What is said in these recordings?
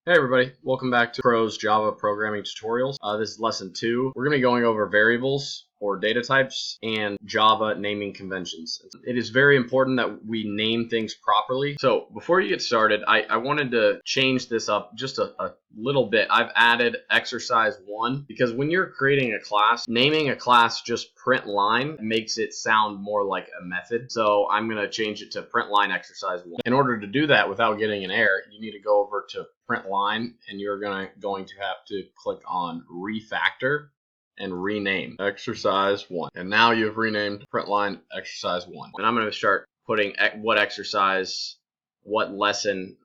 Hey everybody, welcome back to Pro's Java programming tutorials. This is lesson 2. We're going to be going over variables or data types and Java naming conventions. It is very important that we name things properly. So before you get started, I wanted to change this up just a little bit. I've added exercise 1 because when you're creating a class, naming a class just print line makes it sound more like a method. So I'm going to change it to print line exercise 1. In order to do that without getting an error, you need to go over to print line and you're going to have to click on refactor and rename exercise 1. And now you've renamed print line exercise 1. And I'm going to start putting what exercise, what lesson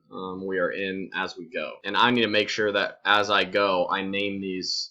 we are in as we go. And I need to make sure that as I go, I name these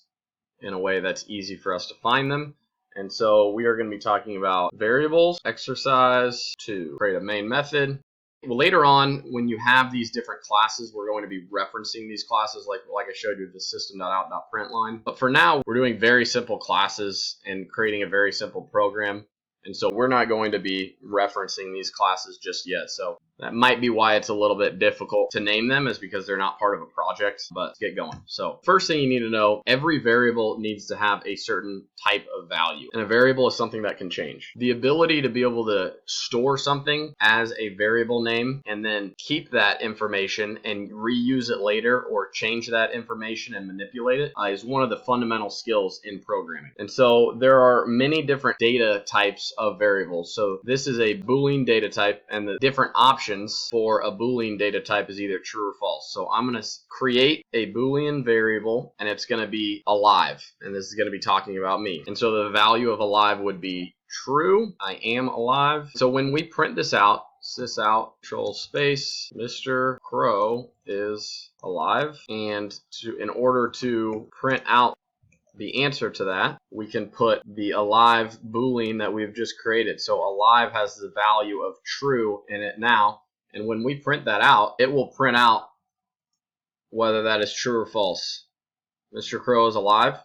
in a way that's easy for us to find them. And so we are going to be talking about variables, exercise 2, create a main method. Well, later on, when you have these different classes, we're going to be referencing these classes like I showed you with the system.out.println. But for now, we're doing very simple classes and creating a very simple program. And so we're not going to be referencing these classes just yet. So that might be why it's a little bit difficult to name them, is because they're not part of a project. But let's get going. So first thing you need to know, every variable needs to have a certain type of value. And a variable is something that can change. The ability to be able to store something as a variable name and then keep that information and reuse it later or change that information and manipulate it is one of the fundamental skills in programming. And so there are many different data types of variables. So this is a Boolean data type, and the different options for a Boolean data type is either true or false. So I'm going to create a Boolean variable, and it's going to be alive, and this is going to be talking about me. And so the value of alive would be true. I am alive. So when we print this out, sysout control space Mr. Crow is alive, and in order to print out the answer to that, we can put the alive Boolean that we've just created. So alive has the value of true in it now, and when we print that out, it will print out whether that is true or false. Mr. Crow is alive,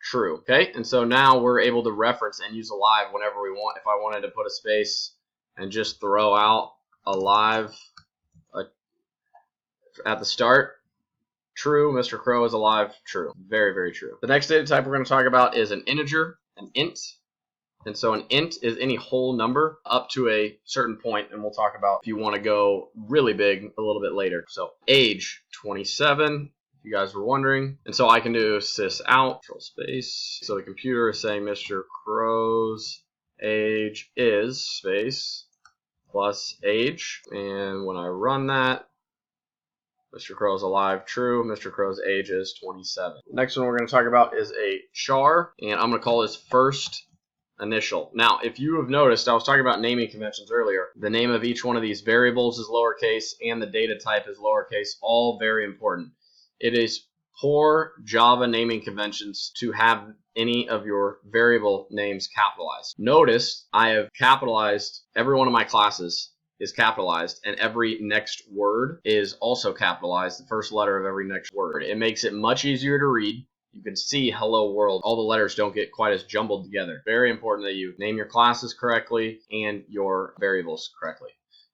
true. Okay, and so now we're able to reference and use alive whenever we want. If I wanted to put a space and just throw out alive at the start, true, Mr. Crow is alive, true. Very, very true. The next data type we're going to talk about is an integer, an int. And so an int is any whole number up to a certain point, and we'll talk about if you want to go really big a little bit later. So age, 27, if you guys were wondering. And so I can do sysout, control space. So the computer is saying Mr. Crow's age is space plus age. And when I run that, Mr. Crow is alive, true. Mr. Crow's age is 27. Next one we're going to talk about is a char, and I'm going to call this first initial. Now, if you have noticed, I was talking about naming conventions earlier. The name of each one of these variables is lowercase, and the data type is lowercase, all very important. It is poor Java naming conventions to have any of your variable names capitalized. Notice I have capitalized every one of my classes is capitalized, and every next word is also capitalized, the first letter of every next word. It makes it much easier to read. You can see hello world. All the letters don't get quite as jumbled together. Very important that you name your classes correctly and your variables correctly.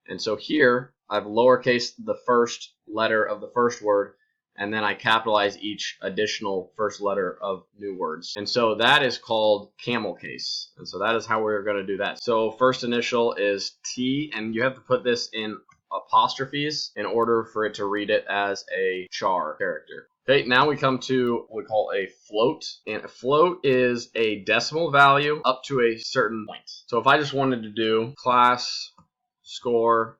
And so here I've lowercased the first letter of the first word, and then I capitalize each additional first letter of new words. And so that is called camelCase. And so that is how we're going to do that. So first initial is T, and you have to put this in apostrophes in order for it to read it as a char character. Okay, now we come to what we call a float. And a float is a decimal value up to a certain point. So if I just wanted to do class score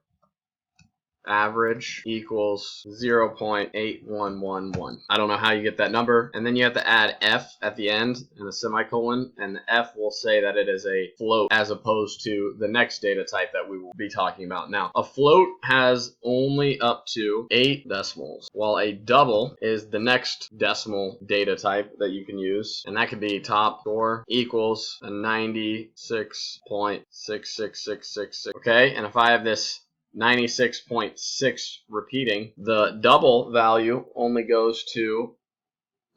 average equals 0.8111. I don't know how you get that number. And then you have to add F at the end and a semicolon, and the F will say that it is a float as opposed to the next data type that we will be talking about. Now, a float has only up to 8 decimals, while a double is the next decimal data type that you can use, and that could be top score equals a 96.66666. Okay, and if I have this 96.6 repeating, the double value only goes to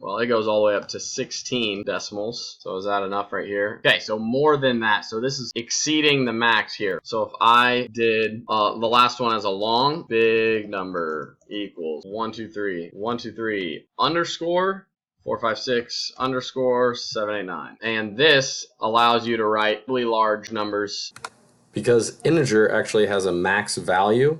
Well, it goes all the way up to 16 decimals. So is that enough right here? Okay, so more than that. So this is exceeding the max here. So if I did the last one as a long, big number equals 123 underscore 456 underscore 789. And this allows you to write really large numbers. Because integer actually has a max value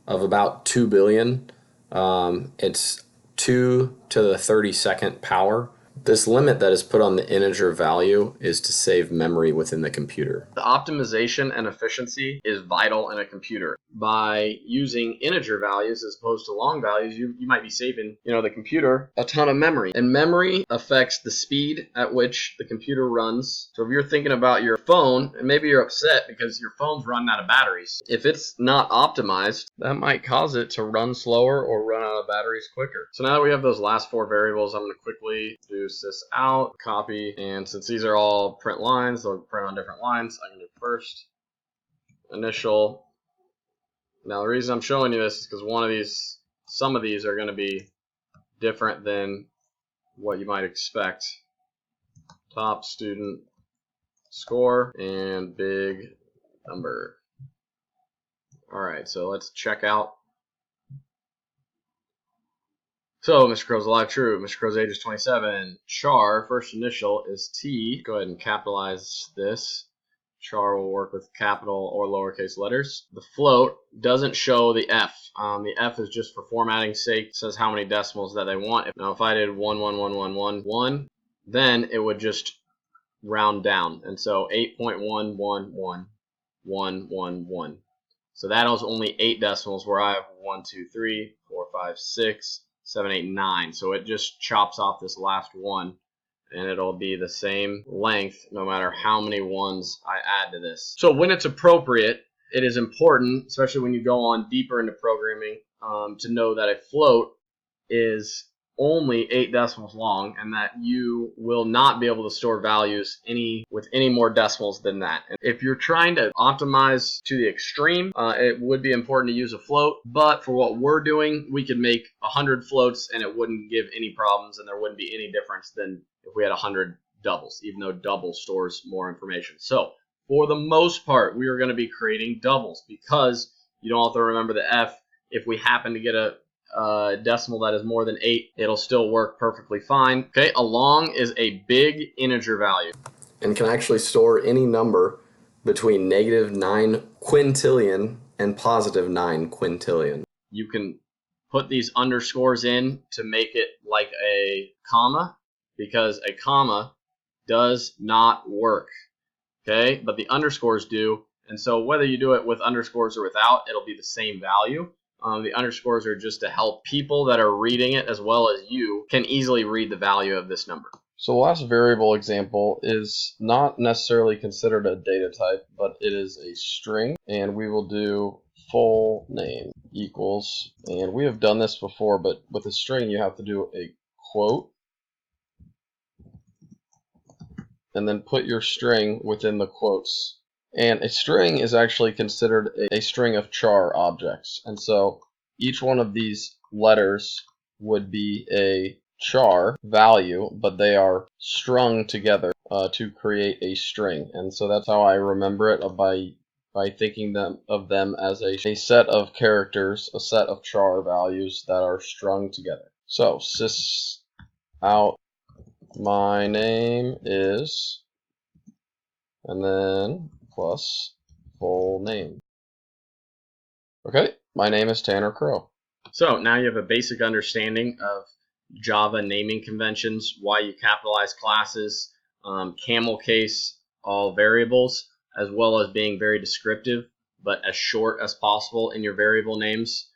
of about 2 billion. It's 2 to the 32nd power. This limit that is put on the integer value is to save memory within the computer. The optimization and efficiency is vital in a computer. By using integer values as opposed to long values, you might be saving, the computer a ton of memory. And memory affects the speed at which the computer runs. So if you're thinking about your phone, and maybe you're upset because your phone's running out of batteries, if it's not optimized, that might cause it to run slower or run out of batteries quicker. So now that we have those last 4 variables, I'm going to quickly do sys out, copy, and since these are all print lines, they'll print on different lines. I'm going to do first initial. Now the reason I'm showing you this is because some of these are going to be different than what you might expect. Top student score and big number. Alright, so let's check out. So, Mr. Crow's alive, true. Mr. Crow's age is 27. Char, first initial is T. Go ahead and capitalize this. Char will work with capital or lowercase letters. The float doesn't show the F. The F is just for formatting's sake. It says how many decimals that they want. Now, if I did 1, then it would just round down. And so 8.11111. So that is only 8 decimals where I have 1, 2, 3, 4, 5, 6, 7, 8, 9. So it just chops off this last one, and it'll be the same length no matter how many ones I add to this. So when it's appropriate, it is important, especially when you go on deeper into programming, to know that a float is only 8 decimals long, and that you will not be able to store values with any more decimals than that. And if you're trying to optimize to the extreme, it would be important to use a float, but for what we're doing, we could make 100 floats and it wouldn't give any problems, and there wouldn't be any difference than if we had 100 doubles, even though double stores more information. So for the most part, we are going to be creating doubles because you don't have to remember the F. If we happen to get a decimal that is more than 8, it'll still work perfectly fine. Okay, a long is a big integer value and can actually store any number between -9 quintillion and +9 quintillion. You can put these underscores in to make it like a comma, because a comma does not work. Okay, but the underscores do, and so whether you do it with underscores or without, it'll be the same value. The underscores are just to help people that are reading it, as well as you, can easily read the value of this number. So the last variable example is not necessarily considered a data type, but it is a string, and we will do full name equals, and we have done this before, but with a string you have to do a quote, and then put your string within the quotes. And a string is actually considered a string of char objects. And so each one of these letters would be a char value, but they are strung together to create a string. And so that's how I remember it, by thinking of them as a set of characters, a set of char values that are strung together. So sys out my name is, and then plus full name. Okay, my name is Tanner Crow. So now you have a basic understanding of Java naming conventions, why you capitalize classes, camelCase all variables, as well as being very descriptive but as short as possible in your variable names.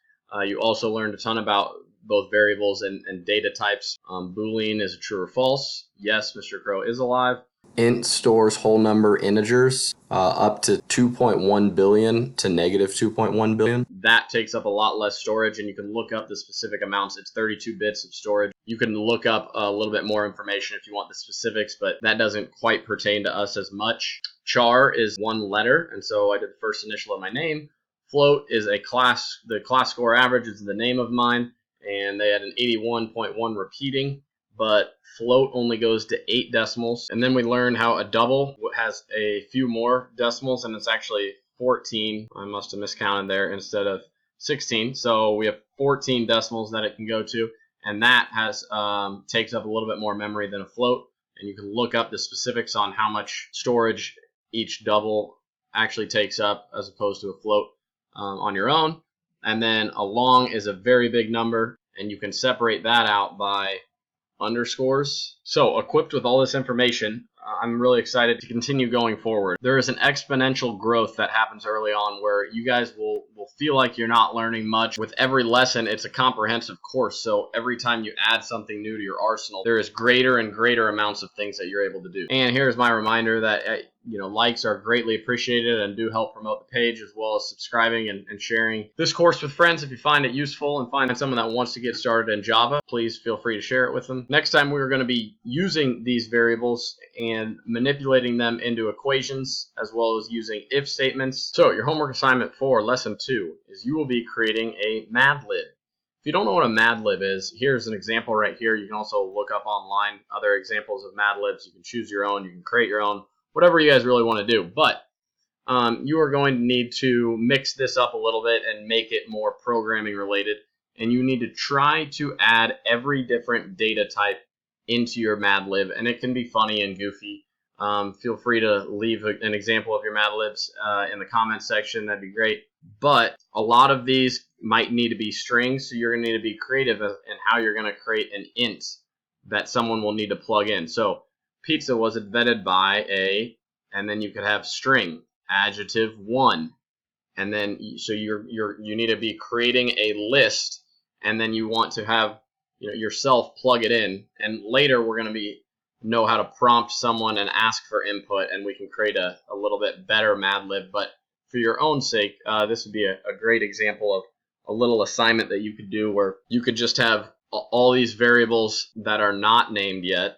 You also learned a ton about both variables and data types. Boolean is a true or false. Yes, Mr. Crow is alive. Int stores whole number integers up to 2.1 billion to -2.1 billion. That takes up a lot less storage, and you can look up the specific amounts. It's 32 bits of storage. You can look up a little bit more information if you want the specifics, but that doesn't quite pertain to us as much. Char is 1 letter, and so I did the first initial of my name. Float is a class. The class score average is the name of mine, and they had an 81.1 repeating. but float only goes to 8 decimals. And then we learn how a double has a few more decimals, and it's actually 14. I must have miscounted there instead of 16. So we have 14 decimals that it can go to, and that has takes up a little bit more memory than a float. And you can look up the specifics on how much storage each double actually takes up as opposed to a float on your own. And then a long is a very big number, and you can separate that out by underscores. So equipped with all this information, I'm really excited to continue going forward. There is an exponential growth that happens early on where you guys will feel like you're not learning much. With every lesson, it's a comprehensive course, so every time you add something new to your arsenal, there is greater and greater amounts of things that you're able to do. And here's my reminder that likes are greatly appreciated and do help promote the page, as well as subscribing and sharing this course with friends. If you find it useful and find someone that wants to get started in Java, please feel free to share it with them. Next time we're going to be using these variables and manipulating them into equations, as well as using if statements. So your homework assignment for lesson 2 is you will be creating a MadLib. If you don't know what a MadLib is, here's an example right here. You can also look up online other examples of MadLibs. You can choose your own, you can create your own, whatever you guys really want to do. But you are going to need to mix this up a little bit and make it more programming related. And you need to try to add every different data type into your MadLib. And it can be funny and goofy. Feel free to leave an example of your MadLibs in the comments section. That'd be great. But a lot of these might need to be strings, so you're going to need to be creative in how you're going to create an int that someone will need to plug in. So pizza was invented by a, and then you could have string, adjective 1, and then so you need to be creating a list, and then you want to have yourself plug it in, and later we're going to know how to prompt someone and ask for input, and we can create a little bit better MadLib. But for your own sake, this would be a great example of a little assignment that you could do where you could just have all these variables that are not named yet,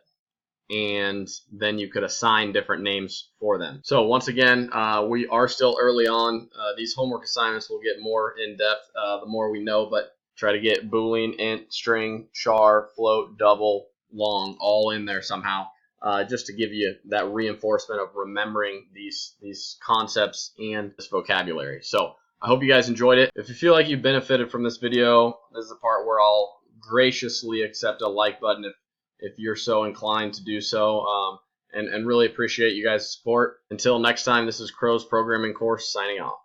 and then you could assign different names for them. So once again, we are still early on. These homework assignments will get more in depth the more we know, but try to get Boolean, int, string, char, float, double, long all in there somehow, just to give you that reinforcement of remembering these concepts and this vocabulary. So I hope you guys enjoyed it. If you feel like you benefited from this video, this is the part where I'll graciously accept a like button if you're so inclined to do so, and really appreciate you guys' support. Until next time, this is Crow's Programming Course signing off.